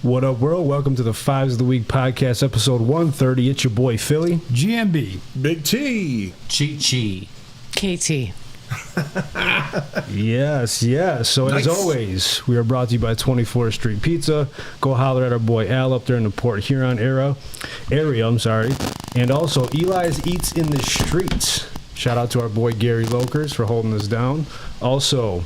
What up, world? Welcome to the Fives of the Week podcast, episode 130. It's your boy, Philly. GMB. Big T. Chi-Chi. KT. Yes. So Nice. as always, we are brought to you by 24th Street Pizza. Go holler at our boy Al up there in the Port Huron area. And also Eli's Eats in the Streets. Shout out to our boy Gary Lokers for holding us down. Also,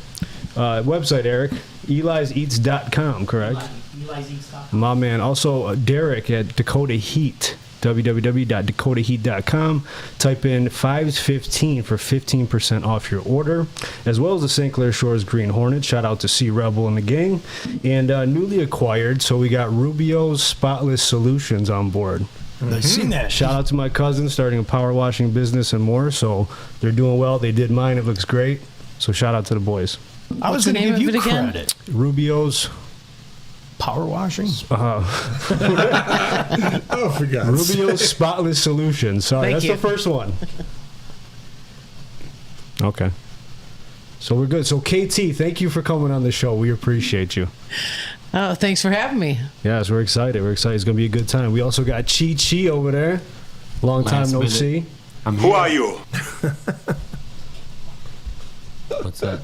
website, Eric, eliseats.com, correct? eliseats.com. My man. Also, Derek at Dakota Heat, www.dakotaheat.com. Type in 515 for 15% off your order, as well as the St. Clair Shores Green Hornet. Shout out to C Rebel and the gang. And newly acquired, so we got Rubio's Spotless Solutions on board. I've seen that. Shout out to my cousin starting a power washing business and more. So they're doing well. They did mine. It looks great. So shout out to the boys. I was What's the going to name give you of it again? credit. Rubio's. Power washing? Oh, for God's sake. Rubio's Spotless Solutions. Sorry, Thank that's you. the first one. Okay. So we're good. So KT, thank you for coming on the show. We appreciate you. Oh, thanks for having me. Yes, we're excited. It's going to be a good time. We also got Chi over there. Long time Last no minute. see. Who are you? What's that?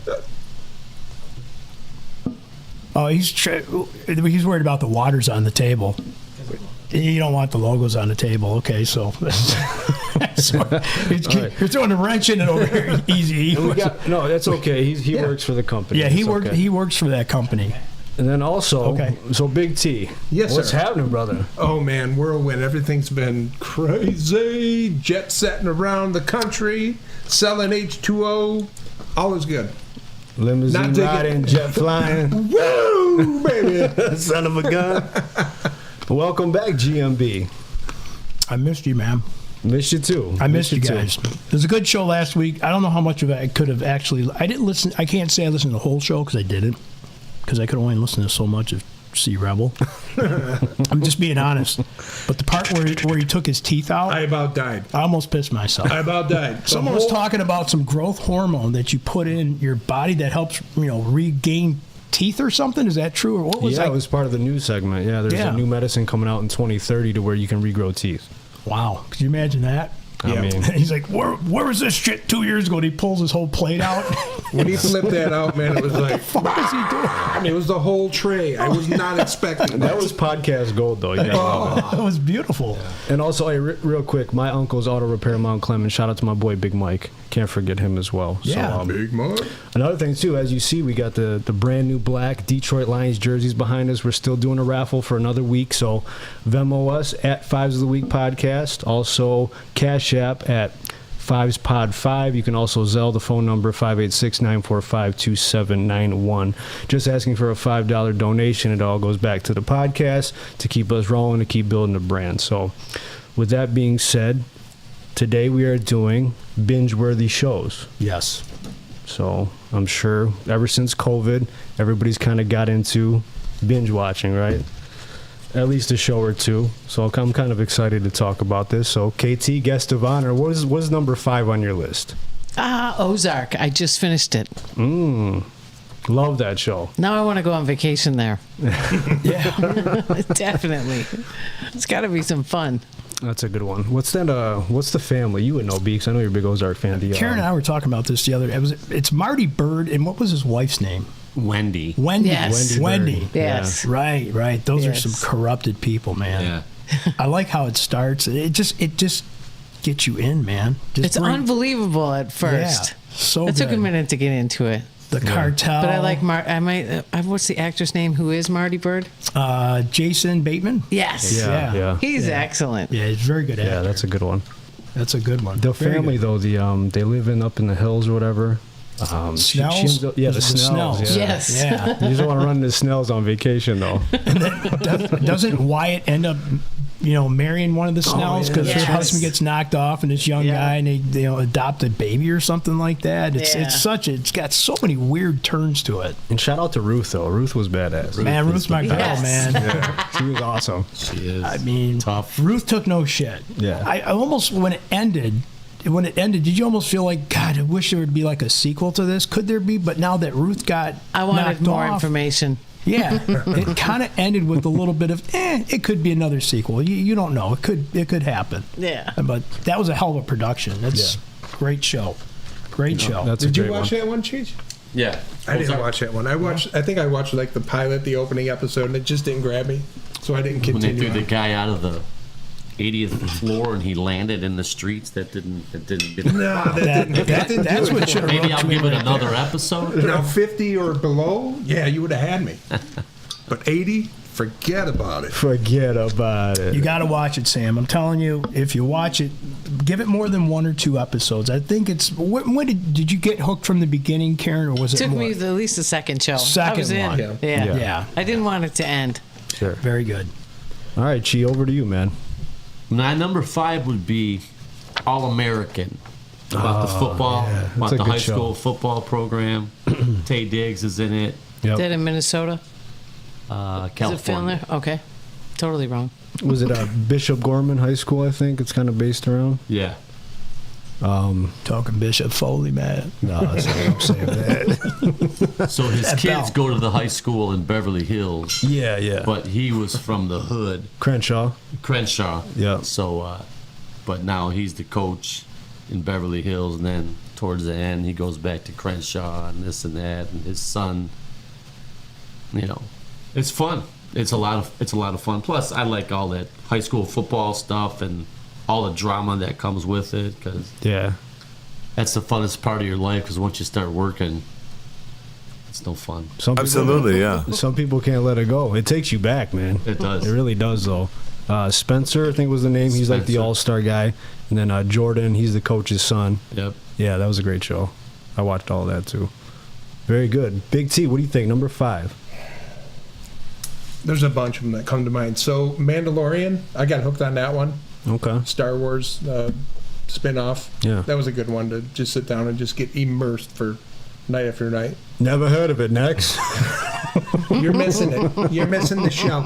Oh, he's worried about the waters on the table. You don't want the logos on the table. Okay, so, you're throwing a wrench in it over here. Easy. And we got, no, that's okay. He Yeah. works for the company. Yeah, he It's works. okay. He works for that company. And then also, Okay. so Big T. Yes, What's sir. happening, brother? Oh, man, whirlwind. Everything's been crazy. Jet setting around the country, selling H2O. All is good. Limousine Not digging- riding, jet flying, Woo, baby. son of a gun. Welcome back, GMB. I missed you, man. Missed you too. I missed you too. guys. It was a good show last week. I don't know how much of it I could have actually. I didn't listen. I can't say I listened to the whole show because I didn't. Because I could only listen to so much of C Rebel. I'm just being honest. But the part where he took his teeth out, I about died. I almost pissed myself. I about died. Someone was talking about some growth hormone that you put in your body that helps, regain teeth or something. Is that true? Or what was Yeah, that? it was part of the news segment. Yeah, there's Yeah. a new medicine coming out in 2030 to where you can regrow teeth. Wow. Could you imagine that? I mean, He's like, where was this shit 2 years ago? And he pulls his whole plate out. When he flipped that out, man, it was like, What is he doing? I mean, it was the whole tray. I was not expecting that was podcast gold, though. You gotta love it. That was beautiful. And also, hey, real quick, my uncle's auto repair, Mount Clemens. Shout out to my boy Big Mike. Can't forget him as well. Yeah. So, Big Mark. another thing too, as you see, we got the brand new black Detroit Lions jerseys behind us. We're still doing a raffle for another week, so Venmo us at Fives of the Week Podcast. Also, Cash App at FivesPod5. You can also Zelle the phone number 586-945-2791. Just asking for a $5 donation. It all goes back to the podcast to keep us rolling, to keep building the brand. So, with that being said, today we are doing binge-worthy shows. Yes. So I'm sure ever since COVID, everybody's kind of got into binge watching, right? At least a show or two. So I'm kind of excited to talk about this. So KT, guest of honor, what is number 5 on your list? Ozark. I just finished it. Love that show. Now I want to go on vacation there. Yeah. Definitely. It's got to be some fun. That's a good one. What's that? What's the family? You would know, Beeks. I know you're a big Ozark fan. Karen and I were talking about this the other day. It's Marty Bird, and what was his wife's name? Wendy. Wendy. Yes. Wendy. Yes. Right. Those are Yes. some corrupted people, man. Yeah. I like how it starts. It just gets you in, man. It's unbelievable at first. Yeah, so It took a good. minute to get into it. The cartel. But I like what's the actor's name who is Marty Bird? Jason Bateman. Yes. Yeah. He's excellent. Yeah, he's very good at Yeah, it. that's a good one. That's a good one. The Very family, good. though, they live up in the hills or whatever. Snells? Yeah, the Is it Snells. Yeah. Yes. Yeah. You just want to run into Snells on vacation, though. Doesn't Wyatt end up, marrying one of the Snells because Yes. her husband gets knocked off and this young Yeah. guy and they adopt a baby or something like that? It's Yeah. it's got so many weird turns to it. And shout out to Ruth, though. Ruth was badass. Man, is Ruth's my the girl, best. man. Yeah, she was awesome. She is. I mean, tough. Ruth took no shit. Yeah. I almost when it ended, did you almost feel like, God, I wish there would be like a sequel to this? Could there be? But now that Ruth got I wanted knocked more off, information. Yeah, it kind of ended with a little bit of, it could be another sequel. You don't know. It could happen. Yeah. But that was a hell of a production. That's great show. Great show. That's Did a you great watch one. that one, Cheech? Yeah. I didn't watch that one. I think I watched like the pilot, the opening episode, and it just didn't grab me, so I didn't When they continue. threw the on. guy out of the 80th floor and he landed in the streets, that didn't get No, that didn't that's do it what for should have me. Maybe I'll give it another episode. Now 50 or below, yeah, you would have had me. But 80, forget about it. Forget about it. You got to watch it, Sam. I'm telling you, if you watch it, give it more than 1 or 2 episodes. I think it's. When did you get hooked from the beginning, Karen, or was it Took more? me at least the second show. I Second was in. one. Yeah. Yeah. I didn't want it to end. Sure. Very good. All right, Chi, over to you, man. My number 5 would be All American. About the football, yeah. That's about a the good high show. school football program. Tay Diggs is in it. Yep. Dead in Minnesota. Is it filmed California. there? Okay. Totally wrong. Was it Bishop Gorman High School, I think? It's kind of based around. Yeah. Talking Bishop Foley, man. No, that's not what I'm saying. That. So his That kids bell. go to the high school in Beverly Hills, Yeah, yeah. but he was from the hood, Crenshaw. Crenshaw. Yeah. So, but now he's the coach in Beverly Hills, and then towards the end he goes back to Crenshaw and this and that, and his son. You know, it's fun. It's a lot of fun. Plus, I like all that high school football stuff and all the drama that comes with it, because Yeah. that's the funnest part of your life. Because once you start working, it's no fun. Some people, Absolutely, yeah. Some people can't let it go. It takes you back, man. It does. It really does, though. Spencer, I think was the name. He's like the Spencer. all-star guy. And then Jordan, he's the coach's son. Yep. Yeah, that was a great show. I watched all that, too. Very good. Big T, what do you think? Number 5. There's a bunch of them that come to mind. So Mandalorian, I got hooked on that one. Okay. Star Wars spin-off. Yeah. That was a good one to just sit down and just get immersed for night after night. Never heard of it. Next. You're missing it. You're missing the show.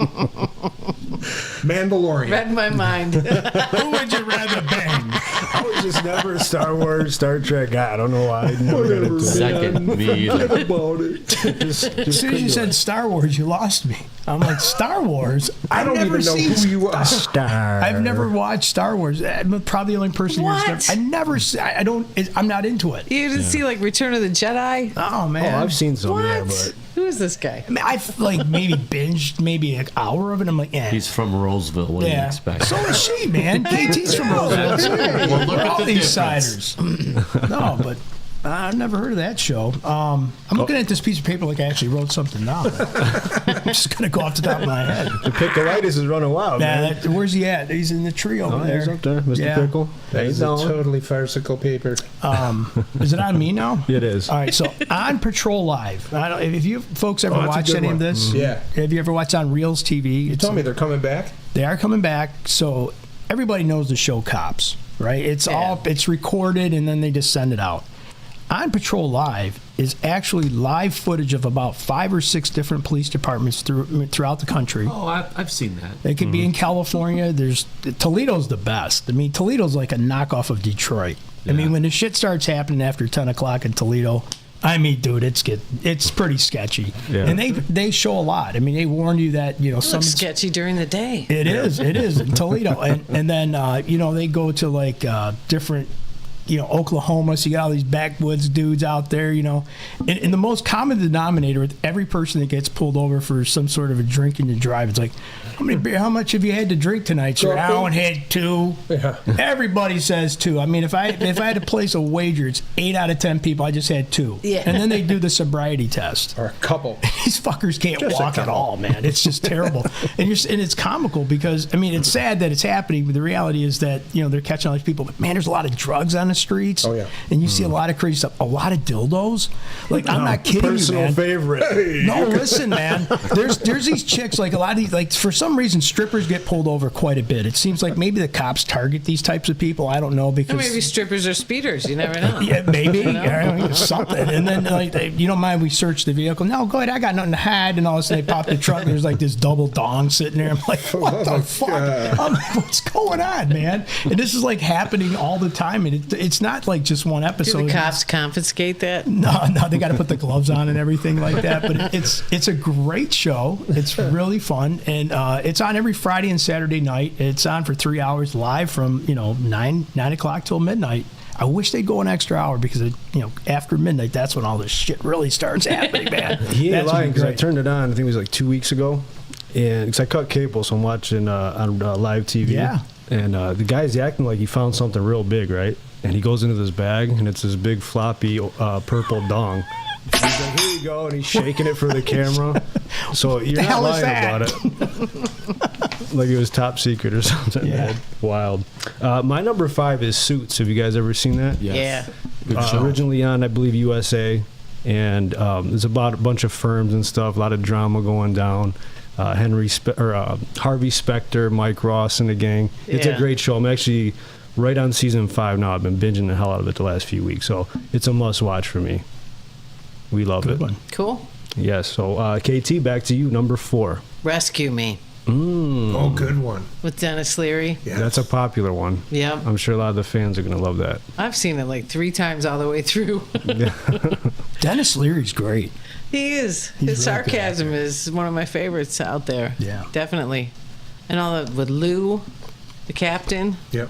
Mandalorian. Read my mind. Who would you rather bang? I was just never a Star Wars, Star Trek guy. I don't know why. I never got into it. Second, me either. About it. As soon as you said Star Wars, you lost me. I'm like, Star Wars? I don't even know who you are. Star. I've never watched Star Wars. I'm probably the only person What? who's never. I never. I don't. I'm not into it. You didn't see like Return of the Jedi? Oh man. Oh, I've seen some, What? yeah, but Who is this guy? I mean, I've like maybe binged maybe an hour of it. I'm like, He's from Roseville. What do you yeah. expect? So is she, man. KT's from Roseville. too. Well, look at All the these difference. ciders. No, but I've never heard of that show. I'm looking at this piece of paper like I actually wrote something down. I'm just gonna go off the top of my head. the pickleitis is running wild, man. Where's he at? He's in the tree over Oh, there. he's up there, Mr. Yeah. Pickle. That is a How you doing? totally farcical paper. Is it on me now? It is. All right, so on Patrol Live. I don't, if you folks ever that's a watched good any of one. this, Yeah. Have you ever watched on Reels TV? You told me they're coming back. They are coming back. So everybody knows the show Cops, right? It's it's recorded and then they just send it out. On Patrol Live is actually live footage of about 5 or 6 different police departments throughout the country. Oh, I've seen that. It could be in California. Toledo's the best. I mean, Toledo's like a knockoff of Detroit. I mean, when the shit starts happening after 10 o'clock in Toledo, I mean, dude, it's pretty sketchy. Yeah. And they show a lot. I mean, they warn you that, some Looks sketchy during the day. it is in Toledo. And then, they go to like different, Oklahoma. So you got all these backwoods dudes out there, And the most common denominator with every person that gets pulled over for some sort of a drinking and drive, it's like, how much have you had to drink tonight, sir? I only had 2. Yeah. Everybody says 2. I mean, if I had to place a wager, it's 8 out of 10 people. I just had 2. Yeah. And then they do the sobriety test. Or a couple. These fuckers can't Just a walk at couple. all, man. It's just terrible. and it's comical because, I mean, it's sad that it's happening, but the reality is that, they're catching all these people. But, man, there's a lot of drugs on the streets. Oh, yeah. And you see a lot of crazy stuff. A lot of dildos. Like, I'm not kidding Personal you, man. favorite. No, listen, man. There's these chicks, like a lot of these, like for some reason, strippers get pulled over quite a bit. It seems like maybe the cops target these types of people. I don't know Or because maybe strippers or speeders. You never know. yeah, maybe something. And then like, you don't mind we search the vehicle? No, go ahead. I got nothing to hide. And all of a sudden they pop the truck. And there's like this double dong sitting there. I'm like, what the fuck? God. I'm like, what's going on, man? And this is like happening all the time. And it's not like just one Do episode. the cops confiscate that? No, they got to put the gloves on and everything like that. But it's a great show. It's really fun, and it's on every Friday and Saturday night. It's on for 3 hours live from 9 o'clock till midnight. I wish they'd go an extra hour because after midnight, that's when all this shit really starts happening, man. He ain't That's lying because I great. turned it on. I think it was like 2 weeks ago, and because I cut cable, so I'm watching on live TV. Yeah. And the guy's acting like he found something real big, right? And he goes into this bag, and it's this big floppy purple dong. He's like, "Here you go," and he's shaking it for the camera. So you're not hell is lying that? about it. Like it was top secret or something. Yeah. Man. Wild. My number 5 is Suits. Have you guys ever seen that? Yes. Yeah. Good show. Originally on, I believe, USA, and it's about a bunch of firms and stuff. A lot of drama going down. Harvey Specter, Mike Ross, and the gang. It's a Yeah. great show. I'm actually right on season 5 now. I've been binging the hell out of it the last few weeks, so it's a must-watch for me. We love Good it. one. Cool. Yes. So, KT, back to you. Number 4. Rescue Me Oh, good one. with Dennis Leary. Yeah. That's a popular one. Yep. I'm sure a lot of the fans are going to love that. I've seen it like 3 times all the way through. Dennis Leary's great. He is. He's His really good sarcasm is one of my favorites out there. Yeah. Definitely. And all the, with Lou, the captain, Yep.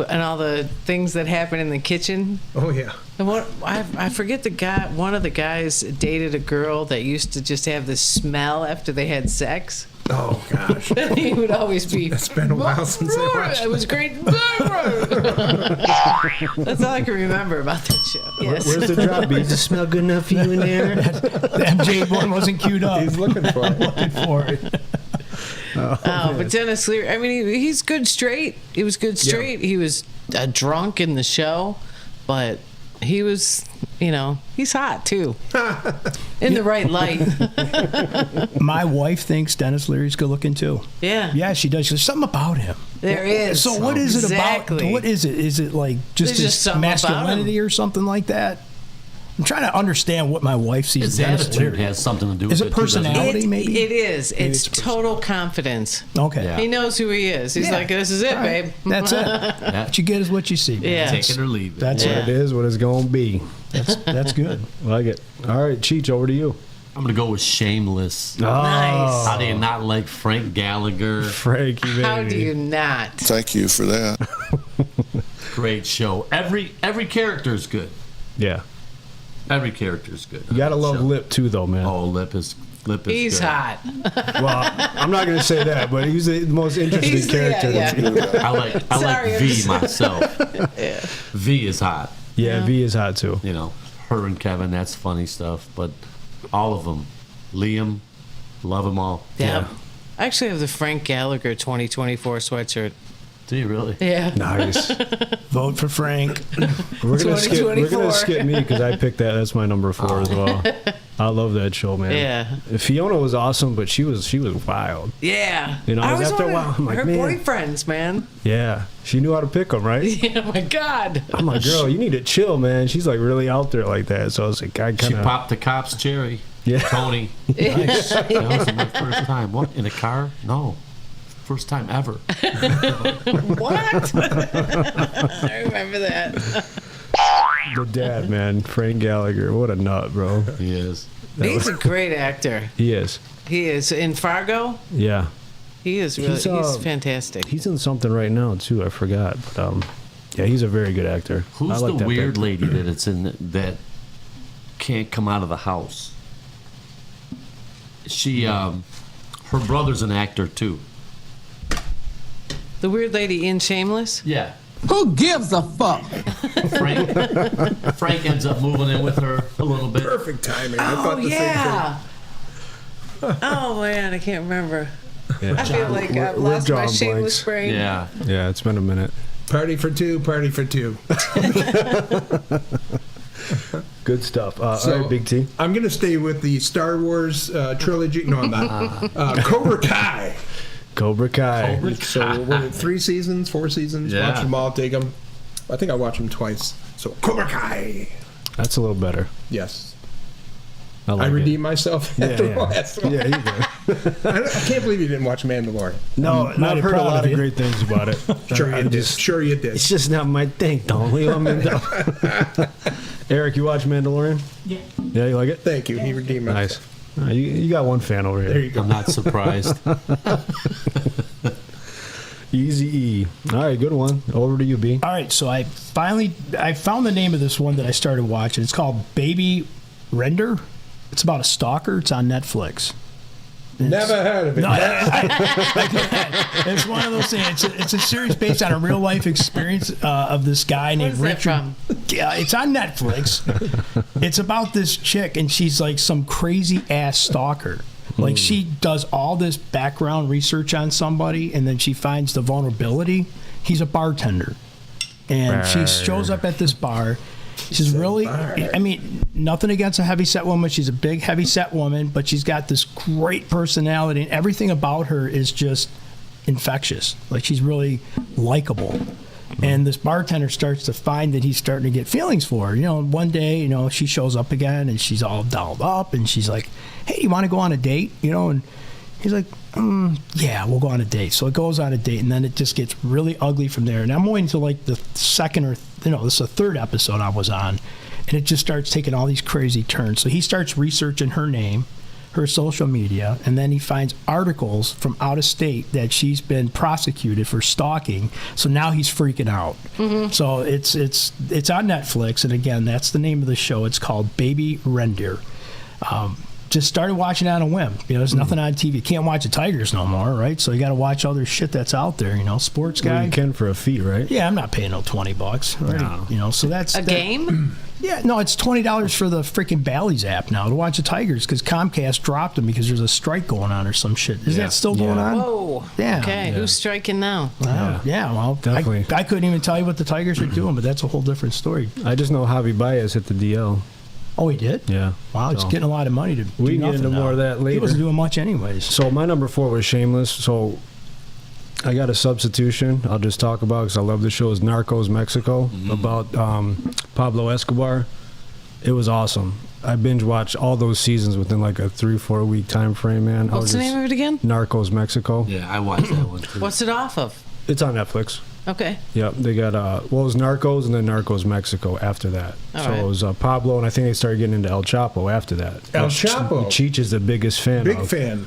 and all the things that happen in the kitchen. Oh, yeah. And what I forget the guy. One of the guys dated a girl that used to just have this smell after they had sex. Oh, gosh. And he would always be. It's been a while since I watched It was great. That's all I can remember about that show. Yes. Where's the drop beat? Does it smell good enough for you in there? The MJ one wasn't queued up. He's looking for it. looking for it. Oh, but Dennis Leary, I mean, he's good straight. He was good straight. He was drunk in the show, but he was, he's hot too. In the right light. My wife thinks Dennis Leary's good looking too. Yeah. Yeah, she does. There's something about him. There is. So what is it Exactly. about? What is it? Is it like just There's his just something about masculinity or something like that? I'm trying to understand what my wife sees His in Dennis attitude Leary. has something to do Is with it it. too, doesn't personality? maybe? It is. It's it's total confidence. Okay. Yeah. He knows who he is. He's Yeah. like, this is it, All right. babe. That's it. Yeah. What you get is what you see. man. Yeah. Take it or leave it. That's Yeah. It is what it's going to be. That's good. Like it. All right, Cheech, over to you. I'm going to go with Shameless. Nice. How do you not like Frank Gallagher? Frankie, baby. How do you not? Thank you for that. Great show. Every character is good. Yeah. Every character is good. You got to on that love show. Lip, too, though, man. Oh, Lip is He's good. hot. Well, I'm not going to say that, but he's the most interesting He's character. yeah. I Sorry, like I'm V sorry. myself. V is hot. Yeah, V is hot, too. Her and Kevin, that's funny stuff. But all of them. Liam, love them all. Yeah. I actually have the Frank Gallagher 2024 sweatshirt. Do you really? Yeah. Nice. Vote for Frank. We're gonna skip 2024. me because I picked that. That's my number 4 as well. I love that show, man. Yeah. Fiona was awesome, but she was wild. Yeah. I was after a one of while, I'm like, her man. boyfriends, man. Yeah, she knew how to pick them, right? Yeah, oh my God. I'm like, girl, you need to chill, man. She's like really out there like that. So I was like, I She kind of popped the cop's cherry. Yeah. Tony. Nice. That was my first time. What? In a car? No. First time ever. What? I remember that. the dad, man, Frank Gallagher. What a nut, bro. He is. He's a great actor. He is. He is. In Fargo, Yeah, he is really, He's, he's fantastic. he's in something right now too. I forgot, but yeah, he's a very good actor. I Who's like the that weird pick. lady that it's in that can't come out of the house? She, her brother's an actor too. The weird lady in Shameless? Yeah. Who gives a fuck? Frank ends up moving in with her a little bit. Perfect timing. I Oh, thought the yeah. Oh, man, I can't remember. Yeah. I feel like I've we're lost my drawing Shameless blanks. brain. Yeah. Yeah, it's been a minute. same thing. Party for two, party for two. Good stuff. All So- right, Big T. I'm going to stay with the Star Wars trilogy. No, I'm not. Cobra Kai. Cobra Kai. So, what, 3 seasons, 4 seasons? Yeah. Watch them all, take them. I think I watched them twice. So, Cobra Kai. That's a little better. Yes. I like I it. redeemed myself Yeah, after yeah. the last one. Yeah, you did. I can't believe you didn't watch Mandalorian. No, I'm and mighty I've heard a proud lot of of you. great things about it. Sure I you did. just- Sure you did. It's just not my thing, don't we? Eric, you watch Mandalorian? Yeah. Yeah, you like it? Thank you. He redeemed Nice. myself. You got one fan over here. There you go. I'm not surprised. Easy E. All right, good one. Over to you, B. All right, so I found the name of this one that I started watching. It's called Baby Render. It's about a stalker. It's on Netflix. Never heard of it. No, it's one of those things. It's a series based on a real life experience of this guy named Where's that Richard. from? Yeah, it's on Netflix. It's about this chick, and she's like some crazy ass stalker. Like she does all this background research on somebody, and then she finds the vulnerability. He's a bartender, and she shows up at this bar. She's really, I mean, nothing against a heavy-set woman. She's a big, heavy-set woman, but she's got this great personality, and everything about her is just infectious. Like, she's really likable. And this bartender starts to find that he's starting to get feelings for her. You know, one day, you know, she shows up again, and she's all dolled up, and she's like, hey, you want to go on a date? You know, and he's like, yeah, we'll go on a date. So it goes on a date, and then it just gets really ugly from there. And I'm waiting until like the second or, this is the third episode I was on, and it just starts taking all these crazy turns. So he starts researching her name, her social media, and then he finds articles from out of state that she's been prosecuted for stalking. So now he's freaking out. So it's on Netflix, and again, that's the name of the show. It's called Baby Render. Just started watching it on a whim. You know, there's nothing on TV. Can't watch the Tigers no more, right? So you got to watch other shit that's out there. You know, sports Well, guy. you can for a fee, right? Yeah, I'm not paying no $20. Right? No. You know, so that's A game? Yeah, no, it's $20 for the freaking Bally's app now to watch the Tigers because Comcast dropped them because there's a strike going on or some shit. Is Yeah. that still going Yeah. on? Whoa. Yeah. Okay, who's striking now? Wow. Yeah, well, Definitely. I couldn't even tell you what the Tigers are doing, but that's a whole different story. I just know Javi Baez hit the DL. Oh, he did? Yeah. Wow, he's So- getting a lot of money to We do can get nothing into now. more of that He later. wasn't doing much anyways. So my number 4 was Shameless. So I got a substitution I'll just talk about because I love the show. Is Narcos Mexico about Pablo Escobar. It was awesome. I binge watched all those seasons within like a 3-4 week time frame, man. What's the name of it again? Narcos Mexico. Yeah, I watched that one too. What's it off of? It's on Netflix. Okay. Yep, they got it was Narcos and then Narcos Mexico after that. All so right. it was Pablo, and I think they started getting into El Chapo after that. El Which Chapo. Cheech is the biggest fan. Big of. fan.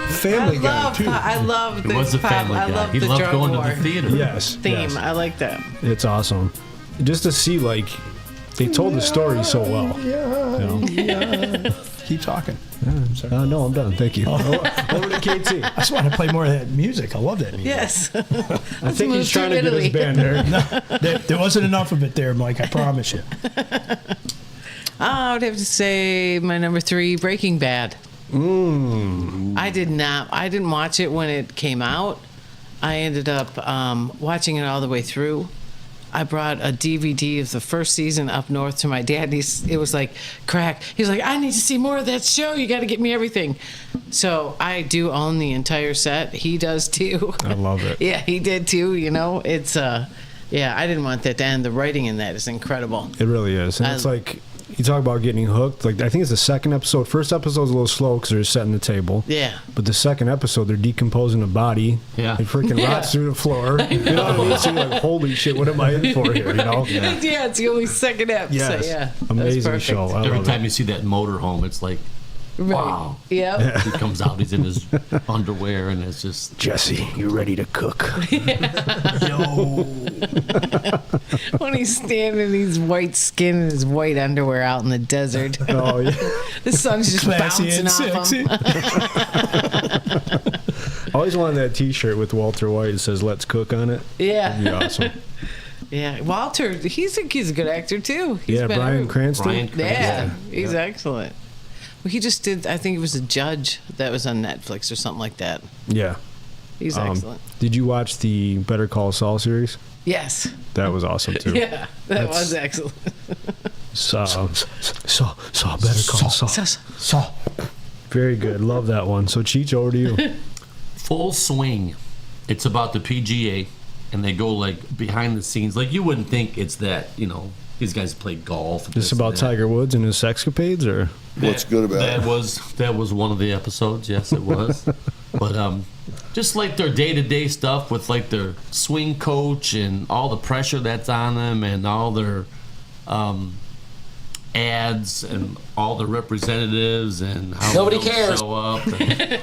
Family Guy, too. I love He the was a family I guy. love He the loved drug going war to the theater. Yes, theme. yes. I like that. It's awesome. Just to see like they told the story so well. You know? Keep talking. No, I'm done. Thank you. Over to KT. I just want to play more of that music. I love that music. Yes. I think move he's trying to to get his Italy. band there. There wasn't enough of it there, Mike. I promise you. I would have to say my number 3, Breaking Bad. I didn't watch it when it came out. I ended up watching it all the way through. I brought a DVD of the first season up north to my dad. It was like crack. He was like, I need to see more of that show. You got to get me everything. So I do own the entire set. He does too. I love it. Yeah, he did too. You know, it's yeah. I didn't want that to end. The writing in that is incredible. It really is, and it's like you talk about getting hooked. Like I think it's the second episode. First episode's a little slow because they're setting the table. Yeah. But the second episode, they're decomposing the body. Yeah. It freaking Yeah. rots through the floor. You know what I mean? So you're like, holy shit, what am I in for here? You know? Yeah, it's the only second episode. Yes. Yeah, that was Amazing perfect. show. I Every love time it. you see that motorhome, it's like, Right. wow. Yep. He comes out, he's in his underwear, and it's just Jesse, you ready to cook? When he's standing in his white skin and his white underwear out in the desert, Oh yeah. the sun's just Classy bouncing and off sexy. him. I always wanted that T-shirt with Walter White that says "Let's cook" on it. Yeah. That'd be awesome. Yeah. Walter, he's a good actor too. He's Yeah, been Bryan everywhere. Cranston. Bryan Yeah, Cranston. he's excellent. Well, he just did. I think it was a Judge that was on Netflix or something like that. Yeah. He's excellent. Did you watch the Better Call Saul series? Yes. That was awesome too. Yeah, that was excellent. Saw Better Call Saul. So, Very good. Love that one. So Cheech, over to you. Full Swing. It's about the PGA, and they go like behind the scenes. Like you wouldn't think it's that, you know, These guys play golf. This about Tiger Woods and his sexcapades, or What's good about that it? that was one of the episodes. Yes, it was. But just like their day-to-day stuff with like their swing coach and all the pressure that's on them and all their ads and all the representatives and how Nobody they don't cares. show up. And,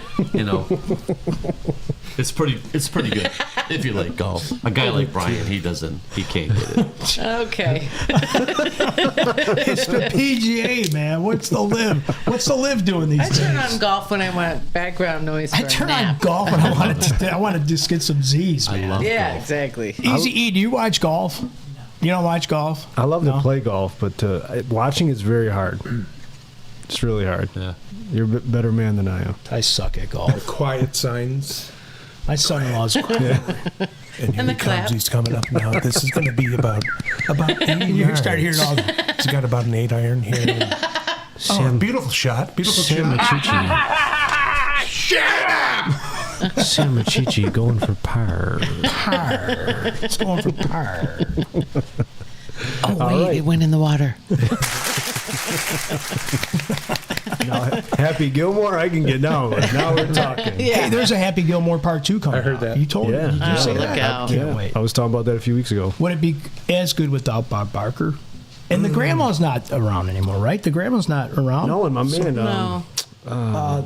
it's pretty good if you like golf. A guy like Brian, he can't get it. Okay. It's the PGA, man. What's the live doing these I days? turn on golf when I want background noise for I a turn on nap. golf when I want to just get some Z's, I man. love Yeah, golf. exactly. Easy E, do you watch golf? You don't watch golf? I love No? to play golf, but watching is very hard. It's really hard. Yeah. You're a better man than I am. I suck at golf. Quiet signs. My son-in-law's And here And the he clap. comes. He's coming up now. This is going to be about 80 You yards. start hearing all He's got about an 8-iron here. Oh, beautiful shot. Beautiful Sam shot. Machichi. Sam Machichi going for par. par. It's going for par. Oh, wait, right. it went in the water. Now, Happy Gilmore, I can get down with. Now we're talking. Yeah. Hey, there's a Happy Gilmore Part 2 coming I heard out. that. You told me. Yeah. Did you say Oh, that? look out. Can't Yeah. wait. I was talking about that a few weeks ago. Would it be as good without Bob Barker? And the grandma's not around anymore, right? The grandma's not around. No, and my man, No.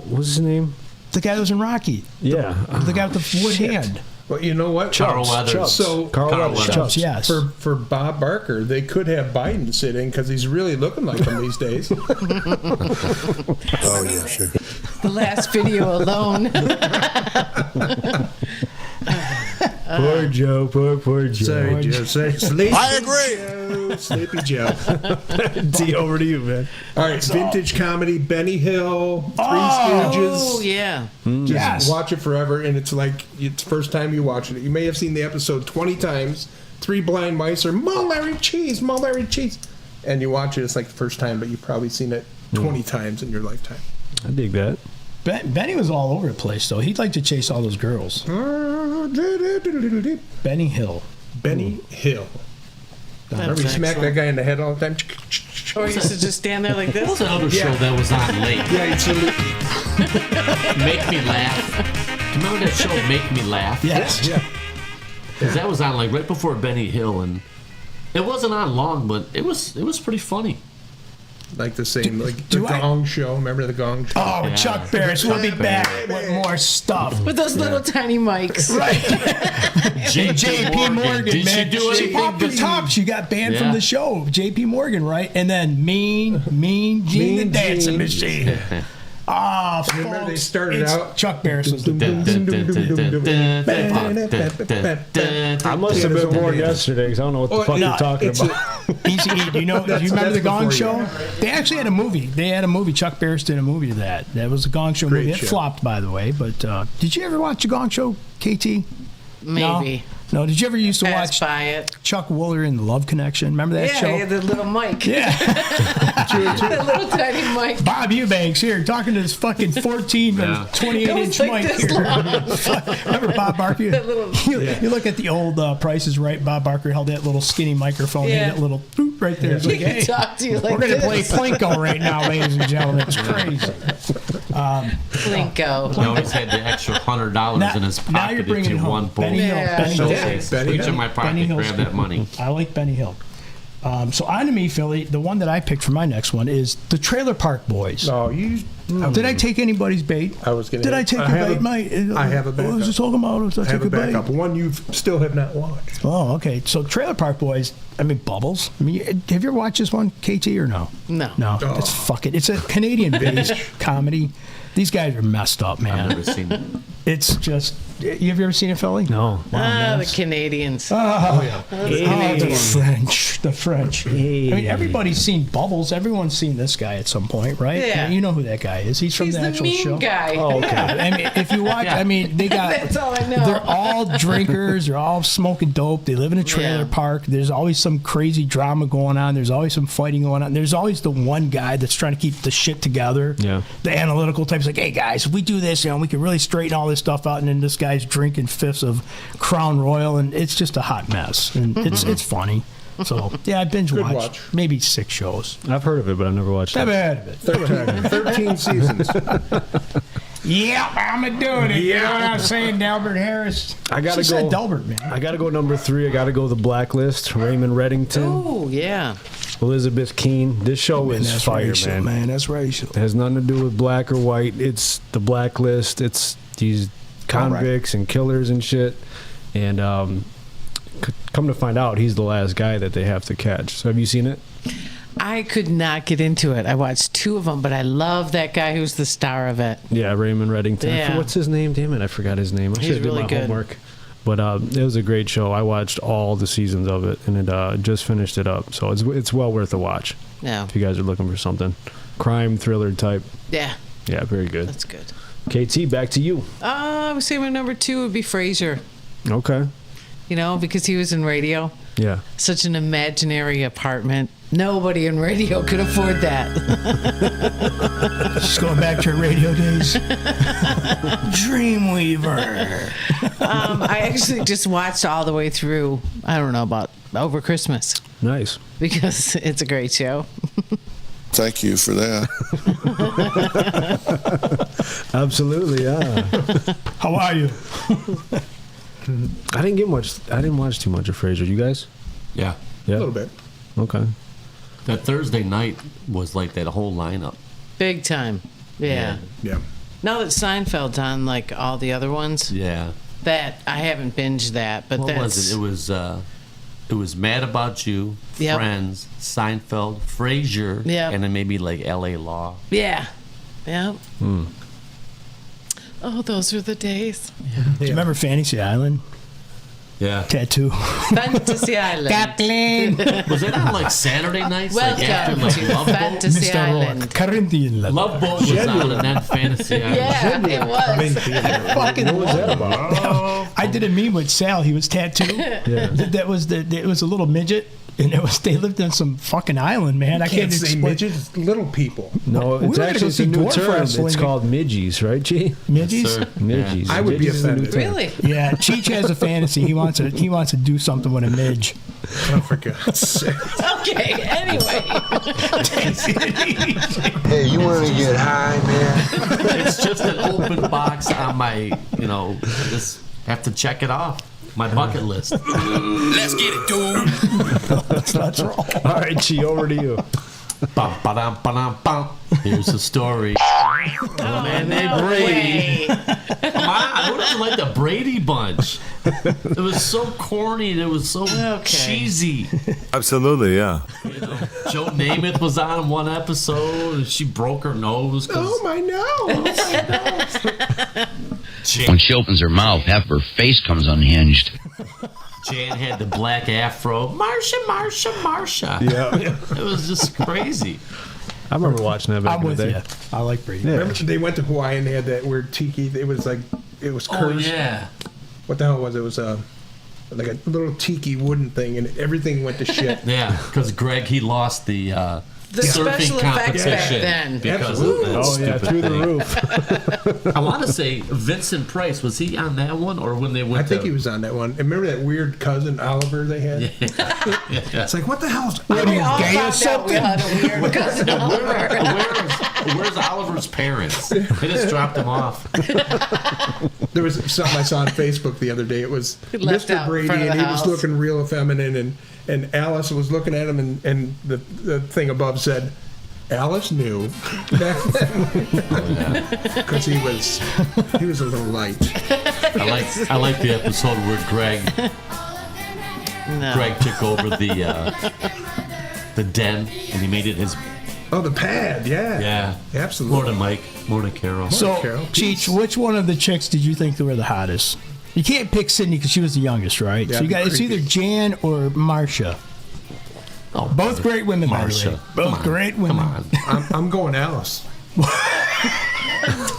what's his name? The guy that was in Rocky. Yeah. The guy with the wood hand. Well, you know what? Carl Weathers. Chubbs. So Carl Carl Weathers. Weathers. Chubbs. Yes. for Bob Barker, they could have Biden sit in because he's really looking like him these days. Oh, yeah, sure. The last video alone. Poor Joe. Poor Joe. Sorry, Joe. Sorry. Sleepy I agree. Joe. Sleepy Joe. D, over to you, man. All right, vintage comedy, Benny Hill, Three Oh, Stooges. yeah. Just Yes. watch it forever, and it's like it's the first time you watch it. You may have seen the episode 20 times. Three blind mice are Mulberry cheese, and you watch it. It's like the first time, but you've probably seen it 20 times in your lifetime. I dig that. Benny was all over the place, though. He'd like to chase all those girls. Benny Hill. Benny Hill. Remember, he That's smacked that excellent. guy in the head all the time. Or he used to just stand there like What was this. another show that was on late? Yeah, it's a Make Me Laugh. Remember that show, Make Me Laugh? Yes. yeah. 'Cause that was on like right before Benny Hill, and it wasn't on long, but it was pretty funny. Like the same, like the do I- Gong Show. Remember the Gong Show? Oh, Yeah. Chuck Barris. We'll be back with more stuff. With those little tiny mics. Right. JP Morgan, Did man. she do She anything popped the good? top. She got banned from Yeah. the show. JP Morgan, right? And then Mean Gene, the Mean dancing Gene. machine. Ah, Remember folks, they started it's out- Chuck Barris was the I must have been born yesterday because I don't know what the Oh, fuck no, you're talking it's about. Easy E. Do you know? Do you remember that's the Gong before Show? you. They actually had a movie. They had a movie. Chuck Barris did a movie to that. That was a Gong Show Great movie. It show. flopped, by the way. But did you ever watch the Gong Show, KT? Maybe. No. Did you ever used to Pass watch by it. Chuck Wooler in the Love Connection? Remember that Yeah, show? he had the little mic. Yeah. The little tiny mic. Bob Eubanks here talking to this fucking 14 or Yeah. 28 It was inch like mic this here. long. Remember Bob Barker? That little- You look at the old Price is Right. Bob Barker held that little skinny microphone. Yeah. And that little boop right there. It's He like, can hey, talk to you like we're going to play this. Plinko right now, ladies and gentlemen. It's crazy. Plinko. He always had the extra $100 in his Now pocket you're if bringing you it home. won both. Benny Hill. Yeah. Benny So Hill. Yeah. Benny reach Hill. in my Benny pocket, Hill's grab that good. money. I like Benny Hill. So on to me, Philly. The one that I picked for my next one is the Trailer Park Boys. No, you. Did I take anybody's bait? I was gonna. Did I take I your have bait, a- mate? I have a What was backup. you talking about? Did I I take have a your bait? backup. One you still have not watched. Oh, okay. So Trailer Park Boys. I mean, Bubbles. I mean, have you ever watched this one, KT, or no? No. No. Oh. It's fucking. It's a Canadian-based comedy. These guys are messed up, I've man. never seen it. It's just. You have you ever seen it, Philly? No. The Canadians. Oh, the French. I mean, everybody's seen Bubbles. Everyone's seen this guy at some point, right? Yeah. You know who that guy is. He's from He's the the actual mean show. guy. Oh, okay. I mean, if you watch, I mean, they got. That's all I know. They're all drinkers. They're all smoking dope. They live in a trailer Yeah. park. There's always some crazy drama going on. There's always some fighting going on. There's always the one guy that's trying to keep the shit together. Yeah. The analytical type's like, hey guys, if we do this, we can really straighten all this stuff out. And then this guy's drinking fifths of Crown Royal, and it's just a hot mess. And it's funny. So yeah, I binge Good watched watch. maybe 6 shows. I've heard of it, but I've never watched Never it. heard of it. 13 seasons. Yeah, I'm doing it. You know what I'm saying, Delbert Harris? I gotta She said go. Delbert, man. I gotta go number 3. I gotta go The Blacklist. Raymond Reddington, Oh, yeah. Elizabeth Keene. This show is That's fire, racial, man. That's racial. It has nothing to do with black or white. It's The Blacklist. It's these convicts and killers and shit. And come to find out, he's the last guy that they have to catch. So have you seen it? I could not get into it. I watched 2 of them, but I love that guy who's the star of it. Yeah, Raymond Reddington. Yeah. What's his name? Damn it, I forgot his name. I He's should have did really my good. homework. But it was a great show. I watched all the seasons of it, and it just finished it up. So it's well worth a watch Yeah. if you guys are looking for something. Crime, thriller type. Yeah, Yeah, very good. that's good. KT, back to you. I would say my number 2 would be Frasier. Okay. You know, because he was in radio. Yeah. Such an imaginary apartment. Nobody in radio could afford that. Just going back to her radio days. Dreamweaver. I actually just watched all the way through, I don't know, about over Christmas Nice. because it's a great show. Thank you for that. Absolutely, yeah. How are you? I didn't watch too much of Frasier. You guys? Yeah. Yeah. A little bit. Okay. That Thursday night was like that whole lineup. Big time. Yeah. Yeah. Now that Seinfeld's on like all the other ones, Yeah. that I haven't binged that, but What that's was it? It was Mad About You, Yep. Friends, Seinfeld, Frasier, Yep. and then maybe like L.A. Law. yeah. Yeah. Oh, those were the days. Do you remember Fantasy Island? Yeah. Tattoo. Fantasy Island. Kathleen. Was it on like Saturday nights? Welcome like after like to Love Boat? Fantasy Mr. Island. Rourke. Corinthian. Love Boat was on and then Fantasy Island. Yeah, it was. Fucking What was that about? I did a meme with Sal. He was tattooed. Yeah. That was it was a little midget, and they lived on some fucking island, man. I Can't can't say explain. midgets, little people. No, We it's were gonna actually go it's a see new dwarf term. wrestling. It's called midgies, right, G? Midgies. Sir. Midgies. I would be Midgies is a new offended. term. Really? Yeah, Cheech has a fantasy. He wants to do something with a midge. Oh, for God's sake. Okay, anyway. Hey, you want to get high, man? It's just an open box on my, I just have to check it off. My bucket list. Let's get it, dude. That's wrong. All right, G, over to you. Bum, ba-dum, ba-dum, bum. Here's the story. Man, they Brady. Come on, who doesn't like the Brady Bunch? It was so corny and it was so cheesy. Absolutely, yeah. Joe Namath was on one episode and she broke her nose. Oh, my nose. When she opens her mouth, half of her face comes unhinged. Jan had the black afro. Marsha. Yeah. It was just crazy. I remember watching that back I'm in the with day. you. I like Brady. Yeah. Remember they went to Hawaii and they had that weird tiki. It was Oh, cursed. yeah. What the hell was it? It was like a little tiki wooden thing, and everything went to shit. Yeah, because Greg, he lost the special surfing effects back competition then. because Absolutely. of that Oh, yeah, stupid through the thing. roof. I want to say Vincent Price, was he on that one or when they I went think to... he was on that one. And remember that weird cousin Oliver they had? It's like, what the hell's We all gay or found out we something? had a weird cousin Oliver. Where's Oliver's parents? They just dropped him off. There was something I saw on Facebook the other day. It was Left out Mr. in Brady, front of and the he was house. looking real feminine, and Alice was looking at him, and the thing above said, Alice knew back then because he was a little light. I like the episode where Greg took over the den and he made it his... Oh, the pad, Yeah. absolutely. Morning, Mike. Morning, Carol. So, Carol. Cheech, which one of the chicks did you think were the hottest? You can't pick Sydney because she was the youngest, right? Yeah, So you got it's creepy. either Jan or Marcia. Oh, Both great women, by the way. Marcia. Both Come on. great women. Come on. I'm going Alice.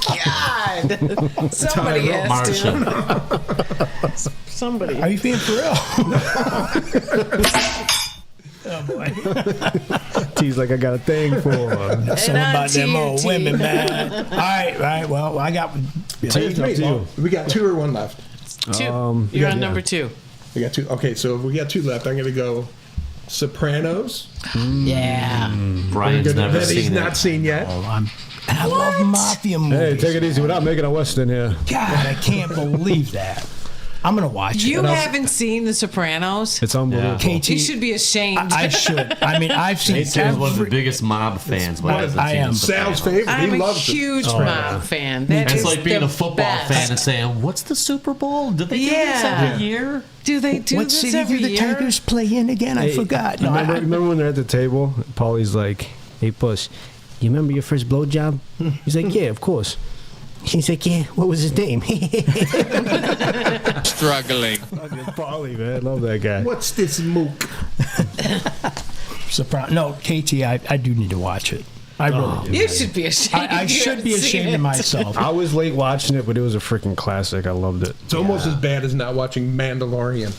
God. Somebody asked him. Marsha. Somebody. Are you being for real? Oh boy. T's like, I got a thing for him. Something on about them old TNT. women, man. All right. Well, I got. It's up to you. We got 2 or 1 left. Two. You're on number 2. We got 2. Okay, so if we got 2 left, I'm going to go Sopranos. Yeah. Brian's never That he's seen not it. seen yet. And I love mafia movies. Hey, take it easy. We're not making a Western here. God, I can't believe that. I'm gonna watch You it. haven't seen The Sopranos? It's unbelievable. KT, You should be ashamed. I should. I mean, I've seen Nate is one of the every. biggest mob fans, but hasn't I seen am. The Sal's Sopranos. favorite. I'm he a loves it. huge mob fan. That It's is like being the a football best. fan and saying, "What's the Super Bowl? Did they do this Yeah. every year?" Do they do What this city every do the year? Tigers play in again? I forgot. No, Remember when they're at the table? Paulie's like, "Hey, Puss, you remember your first blowjob?" He's like, "Yeah, of course." She's like, "Yeah, what was his name?" Struggling. Paulie, man, I love that guy. What's this mook? No, KT, I do need to watch it. I really do. You should be ashamed. I if you should be haven't seen ashamed it. of myself. I was late watching it, but it was a freaking classic. I loved it. It's almost as bad as not watching Mandalorian.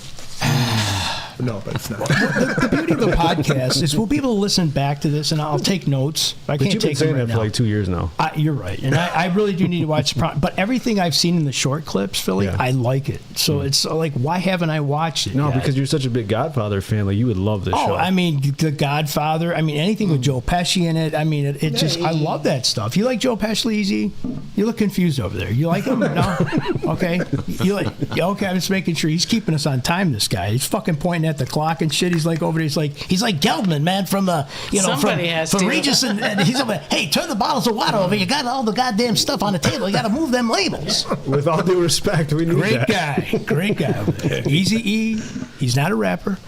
No, but it's not. The beauty of the podcast is we'll be able to listen back to this, and I'll take notes. I But can't you've been take them saying right that for now. like 2 years now. You're right, and I really do need to watch but everything I've seen in the short clips, Philly, Yeah. I like it. So it's like, why haven't I watched it? No, yet? because you're such a big Godfather fan. Like, you would love this show. I mean, The Godfather. I mean, anything with Joe Pesci in it. I mean, it just, I love that stuff. You like Joe Pesci, Easy? You look confused over there. You like him? No? Okay. You like, yeah, okay, I'm just making sure. He's keeping us on time, this guy. He's fucking pointing at the clock and shit. He's like over there. He's like Geldman, man, from, Somebody has from to. Regis. And he's over there, hey, turn the bottles of water over. You got all the goddamn stuff on the table. You got to move them labels. With all due respect, we need Great that. guy. Great guy over there. Easy E. He's not a rapper.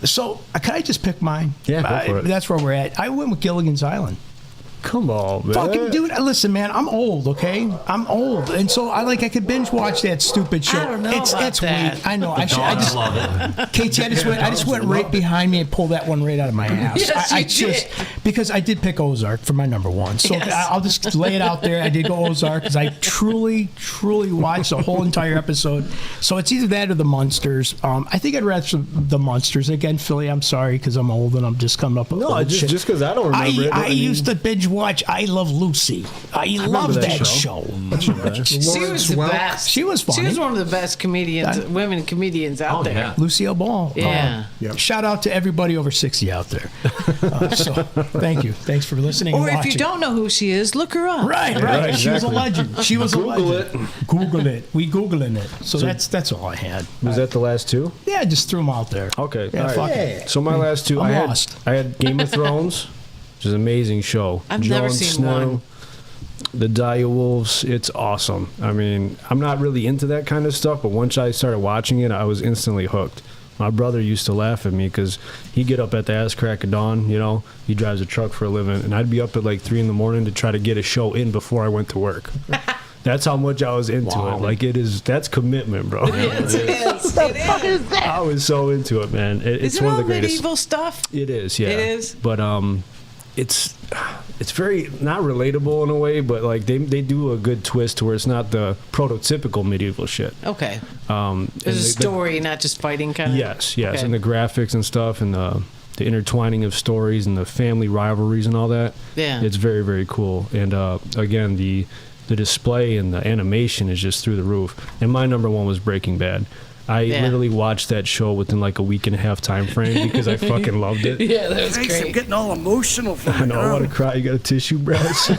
So, can I just pick mine? Yeah, go for it. That's where we're at. I went with Gilligan's Island. Come on, man. Fucking dude, listen, man, I'm old, okay? I'm old, and so I could binge watch that stupid show. I don't know it's about it's that. weak. I know. I Dogs just love it. KT, I just went right behind me and pulled that one right out of my ass. Yes, I you just did. because I did pick Ozark for my number one. So Yes. I'll just lay it out there. I did go Ozark because I truly watched the whole entire episode. So it's either that or the Munsters. I think I'd rather the Munsters. Again, Philly, I'm sorry because I'm old and I'm just coming up with No, old just shit. because I don't remember it. I mean, used to binge watch I Love Lucy. I love that that show. show. She Lawrence was the Welk. best. She was funny. She was one of the best comedians, women comedians out Oh, there. yeah. Lucille Ball. Yeah. Yep. Shout out to everybody over 60 out there. So thank you. Thanks for listening. Or and if watching. you don't know who she is, look her up. Right. Right, She was a exactly. legend. She was Google a legend. Google it. We Googling it. So that's all I had. Was that the last two? Yeah, just threw them out there. Okay. Yeah, all right. fuck it. So my last two, I'm I lost. had Game of Thrones, which is an amazing show. I've never seen one. The Dire Wolves, it's awesome. I mean, I'm not really into that kind of stuff, but once I started watching it, I was instantly hooked. My brother used to laugh at me because he'd get up at the ass crack of dawn, you know, he drives a truck for a living, and I'd be up at like 3 in the morning to try to get a show in before I went to work. That's how much I was into it. Like, that's commitment, bro. It is. I was so into it, man. It's Is it one all of the greatest. medieval stuff? It is, yeah. It is? But it's very not relatable in a way, but like they do a good twist to where it's not the prototypical medieval shit. Okay. And There's a the- story, not just fighting kind of. Yes, Okay. and the graphics and stuff, and the intertwining of stories and the family rivalries and all that. Yeah. It's very, very cool. And again, the display and the animation is just through the roof. And my number one was Breaking Bad. I Yeah. literally watched that show within like a week and a half time frame because I fucking loved it. Yeah, that was great. getting all emotional for I know, I want to cry. You got a tissue, Bryce?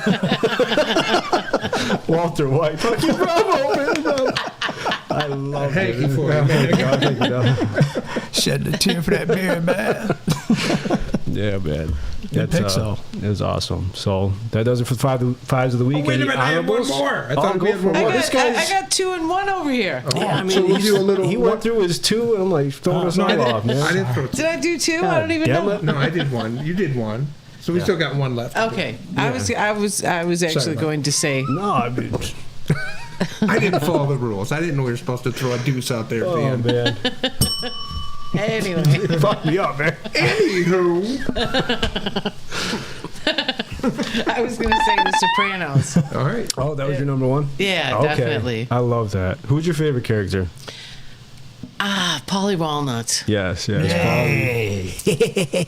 Walter White. Fucking bravo, man. Bravo. I love Hanky it. for you, man. Thank you, dog. Shed a tear for that beer, man. Yeah, man. Good pick, so. It was awesome. So that does it for fives of the week. Wait a Any minute, I had one honorables? more. I Oh, thought go we had for one it. more. I This got, guy's. I got 2 and 1 over here. Yeah, I mean, So we'll do a little- he went through his 2, and I'm like throwing us No, all I off, didn't, I man. didn't throw Did I do 2? I don't even damn know. it. No, I did one. You did one. So we still got one left. to do. Okay. I was actually about going to say No, I mean, I didn't follow the rules. I didn't know we were supposed to throw a deuce out there at the oh end. man, anyway. fuck me up, man. Anywho. I was going to say The Sopranos. All right. Oh, that was your number one. Yeah, Okay. definitely. I love that. Who's your favorite character? Polly Walnuts. Yes, yes.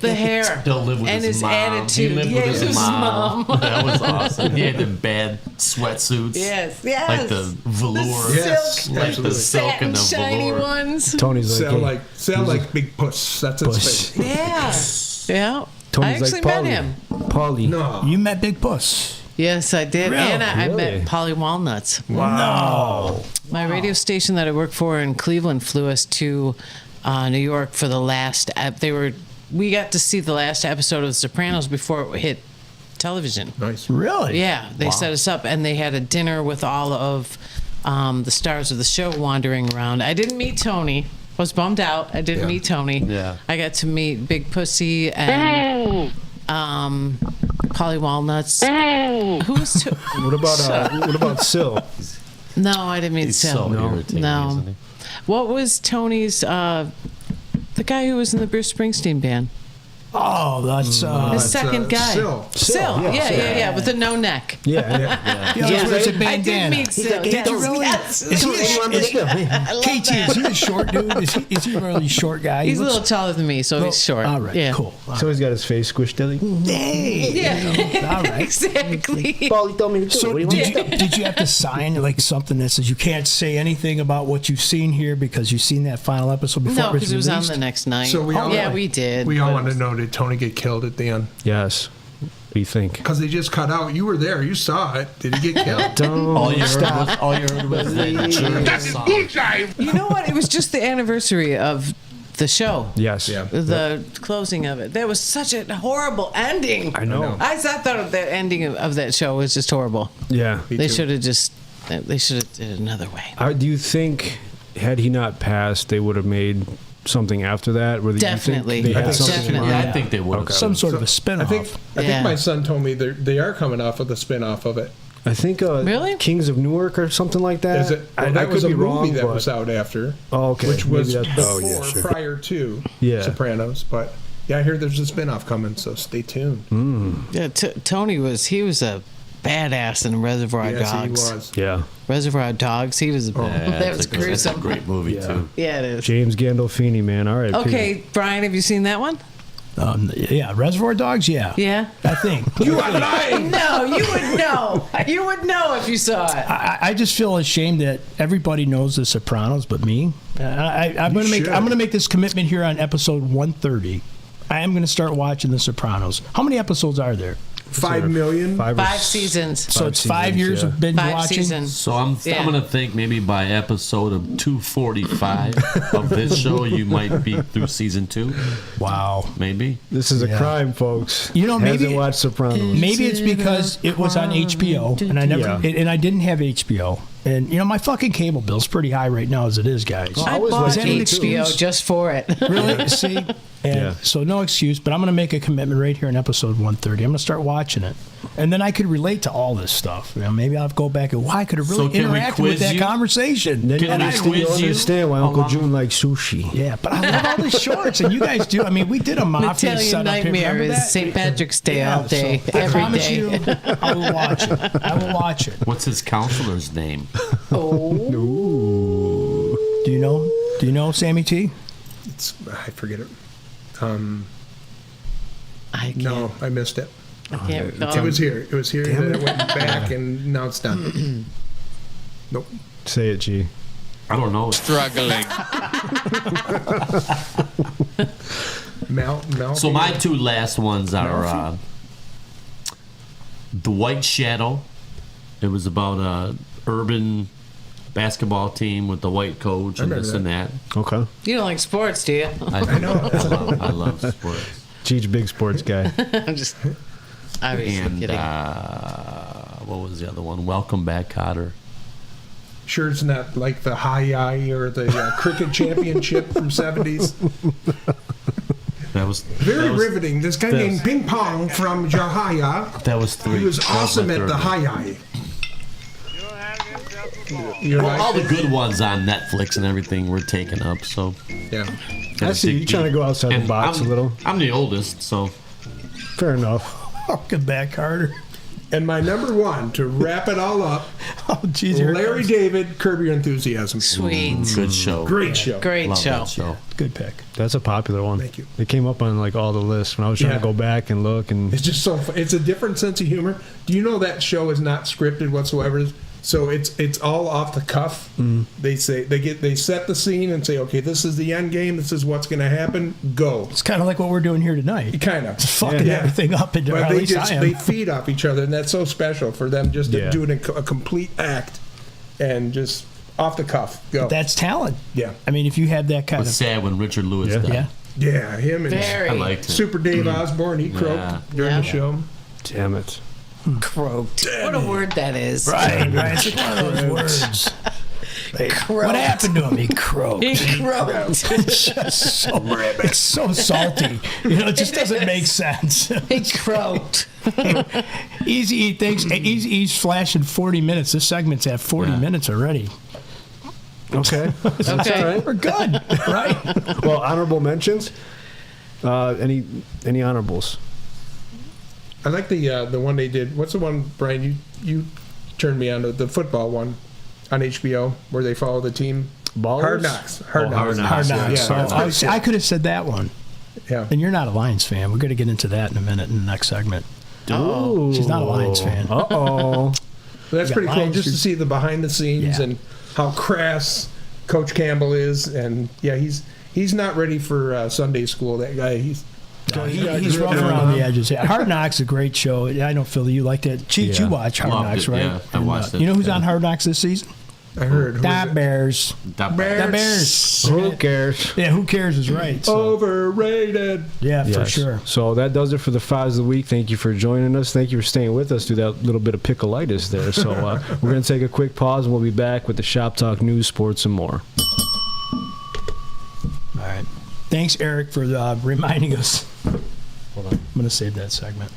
The hair. Still live with and his mom. attitude. He lived Yeah, with his mom. That was awesome. He had the bad sweatsuits. Yes, Like the velour. Yes, silk, Like the absolutely. silk and satin the shiny velour. ones. Tony's like, Sound like Big Puss. That's its Puss. face. Yeah. Yeah. I Tony's actually like met him. Polly. No. You met Big Puss. Yes, I did. Really? And I Really? met Polly Walnuts. No. My radio station that I work for in Cleveland flew us to New York for the last. We got to see the last episode of The Sopranos before it hit television. Nice. Really? Yeah, they set us up, and they had a dinner with all of the stars of the show wandering around. I didn't meet Tony. I was bummed out. I didn't meet Tony. Yeah. I got to meet Big Pussy and Polly Walnuts. Who was? What about Sil? No, I didn't meet He's Sil. so irritating, No. isn't he? What was Tony's? The guy who was in the Bruce Springsteen band. Oh, that's The second guy. Sil. Sil. Yeah, with the no neck. Yeah. yeah, wears a I did bandana. meet Sil. Did you really? Yes. Is he KT, is he a short dude? Is he a really short guy? He's a looks- little taller than me, so he's short. All right, Yeah. cool. So he's got his face squished in. Hey. Yeah. All right. Exactly. Polly told me to do So did you have to sign like something that says you can't say anything about what you've seen here because you've seen that final episode before No, it was because it was on released? the next night. So we all yeah, we did. We all but- want to know, did Tony get killed at the end? Yes. What do you think? Because they just cut out. You were there. You saw it. Did he get killed? Don't All you heard was that German song. You know what? It was just the anniversary of the show. Yes. Yeah. The closing of it. There was such a horrible ending. I know. I thought the ending of that show was just horrible. Yeah. They should have did it another way. Do you think, had he not passed, they would have made something after that? Where Definitely. They had something in Definitely. mind? I think they would have. Some sort of a I spin-off. think Yeah. my son told me they are coming off of the spin-off of it. I think Really? Kings of Newark or something like that. Is it? Well, I that was could a be movie wrong, that but was out after. Oh, okay. Which was Maybe that's- before, prior to Yeah. Sopranos. But yeah, I heard there's a spin-off coming, so stay tuned. Yeah, Tony was a badass in Reservoir Yes, Dogs. he was. Yeah. Reservoir Dogs. He was. that was That's a gruesome. great movie Yeah. too. Yeah, it is. James Gandolfini, man. All right. Okay, Brian, have you seen that one? Yeah, Reservoir Dogs. Yeah, Yeah. I think. You are lying. No, you would know. You would know if you saw it. I just feel ashamed that everybody knows The Sopranos, but me. I'm gonna make this commitment here on episode 130. I am gonna start watching The Sopranos. How many episodes are there? 5 million. Five Seasons. So it's 5 seasons, years yeah. of binge 5 watching. seasons. So I'm Yeah. gonna think maybe by episode of 245 of this show you might be through season 2, Wow. maybe. This is a Yeah. crime, folks. You know, Hasn't maybe- watched Sopranos. Maybe it's because it was on HBO, and I never, Yeah. and I didn't have HBO. And you know, my fucking cable bill's pretty high right now as it is, guys. I I always bought liked it too. HBO just for it. Really? See? And Yeah. so no excuse, but I'm going to make a commitment right here in episode 130. I'm going to start watching it. And then I could relate to all this stuff. You know, maybe I'll go back and, I could have really So can we interacted with quiz that you? conversation. Then Can you I understand, quiz you understand why Uncle along- June likes sushi. Yeah, but I love all the shorts, and you guys do. I mean, we did a mafia Italian setup here. Nightmare Remember is that? St. Patrick's Day Yeah, all day, so I every promise day. you, I will watch it. I will watch it. What's his counselor's name? Oh, Do you know? Do you know Sammy T? I forget it. I can't, No, I missed it. I can't recall. It was here. It was here. Then it went back, and now it's done. Nope. Say it, G. I don't know. Struggling. Mel. So my two last ones are The White Shadow. It was about a urban basketball team with the white coach and remember this and that. Okay. You don't like sports, do you? I know. I love sports. G's a big sports guy. I'm just. I was And kidding. what was the other one? Welcome Back, Cotter. Sure, it's not like the Hawaii or the cricket championship from '70s. That was Very that was, riveting. This guy named Ping Pong from Jahia. That was three. He was that my awesome at third the one. Hawaii. You're Well, all like, the good ones on Netflix and everything were taken up. So yeah. I see you trying to go outside the box I'm, a little. I'm the oldest, so Fair enough. Welcome back, Carter. And my number one, to wrap it all up, Oh, geez, here it Larry comes. David, Curb Your Enthusiasm. Sweet. Good show. Great show. Great Love show. that show. Good pick. That's a popular one. Thank you. It came up on like all the lists when I was trying Yeah. to go back and look. And It's just so fun. It's a different sense of humor. Do you know that show is not scripted whatsoever? So it's all off the cuff. They say they set the scene and say, okay, this is the end game. This is what's going to happen. Go. It's kind of like what we're doing here tonight. Kind of. Fucking Yeah. everything up, and or But at they least I am. they feed off each other, and that's so special for them just to Yeah. do a complete act and just off the cuff. Go. That's talent. Yeah. I mean, if you have that kind It was of sad when Richard Lewis died. yeah. Yeah, him and Very I liked him. Super Dave Osborne. He croaked Yeah. during Yeah. the show. damn it. Croaked. What a word that is. Right, right. It's like one of those words. Like, what happened to him? He croaked. He croaked. It's just so, it's so salty. You know, it just doesn't make sense. He croaked. Easy E thinks Easy E's flashing 40 minutes. This segment's at 40 Yeah. minutes already. Okay. That's Okay. all right. We're good, right? Well, honorable mentions. Any honorables? I like the one they did. What's the one, Brian? You turned me on to the football one on HBO where they follow the team. Ballers? Hard Knocks. Hard Oh, Knocks. Hard Yeah, Knocks. So that's pretty I cool. could have said that one. Yeah. And you're not a Lions fan. We're going to get into that in a minute in the next segment. Ooh. She's not a Lions fan. Uh-oh. That's You got pretty cool Lions just to who- see the behind the scenes Yeah. and how crass Coach Campbell is. And yeah, he's not ready for Sunday school. That guy. He's rough around the edges. Yeah, Hard Knocks is a great show. I know, Phil, you like that. Cheech, Yeah. you watch Hard Loved Knocks, it, right? yeah. I watched it. You know who's on Hard Knocks this season? I heard. Who Da is it? Bears. That Bear- Da Bears. Who cares? Yeah, who cares is right. So, Overrated. yeah, for Yes. sure. So that does it for the Fives of the Week. Thank you for joining us. Thank you for staying with us through that little bit of pickleitis there. So we're going to take a quick pause and we'll be back with the Shop Talk News, Sports, and more. All right. Thanks, Eric, for reminding us. Hold on. I'm going to save that segment.